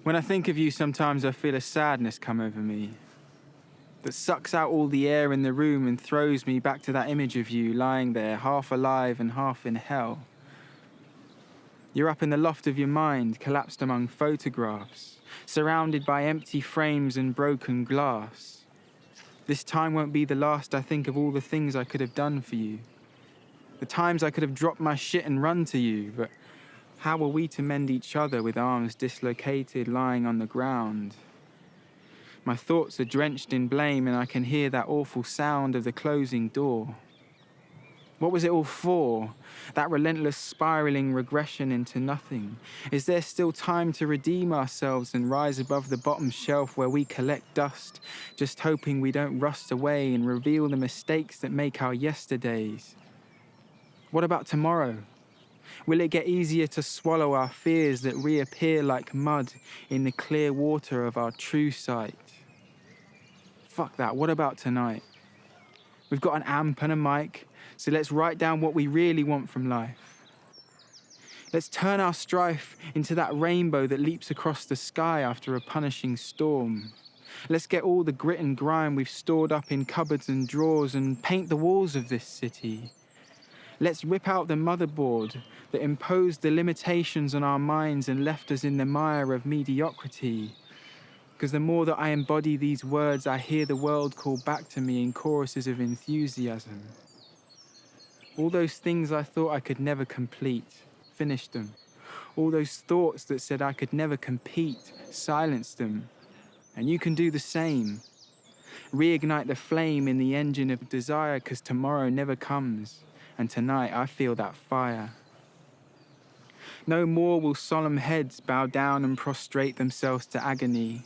When I think of you, sometimes I feel a sadness come over me that sucks out all the air in the room and throws me back to that image of you lying there, half alive and half in hell. You're up in the loft of your mind, collapsed among photographs, surrounded by empty frames and broken glass. This time won't be the last I think of all the things I could have done for you. The times I could have dropped my shit and run to you, but how were we to mend each other with arms dislocated lying on the ground? My thoughts are drenched in blame and I can hear that awful sound of the closing door. What was it all for? That relentless spiraling regression into nothing? Is there still time to redeem ourselves and rise above the bottom shelf where we collect dust, just hoping we don't rust away and reveal the mistakes that make our yesterdays? What about tomorrow? Will it get easier to swallow our fears that reappear like mud in the clear water of our true sight? Fuck that, what about tonight? We've got an amp and a mic, so let's write down what we really want from life. Let's turn our strife into that rainbow that leaps across the sky after a punishing storm. Let's get all the grit and grime we've stored up in cupboards and drawers and paint the walls of this city. Let's rip out the motherboard that imposed the limitations on our minds and left us in the mire of mediocrity. Because the more that I embody these words, I hear the world call back to me in choruses of enthusiasm. All those things I thought I could never complete, finished them. All those thoughts that said I could never compete, silenced them. And you can do the same. Reignite the flame in the engine of desire, because tomorrow never comes. And tonight I feel that fire. No more will solemn heads bow down and prostrate themselves to agony.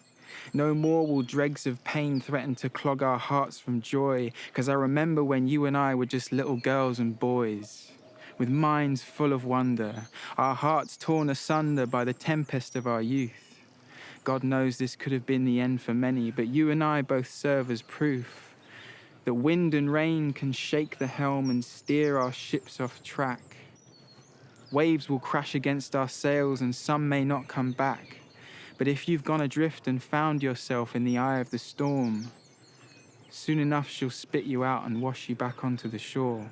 No more will dregs of pain threaten to clog our hearts from joy, because I remember when you and I were just little girls and boys, with minds full of wonder, our hearts torn asunder by the tempest of our youth. God knows this could have been the end for many, but you and I both serve as proof that wind and rain can shake the helm and steer our ships off track. Waves will crash against our sails and some may not come back. But if you've gone adrift and found yourself in the eye of the storm, soon enough she'll spit you out and wash you back onto the shore.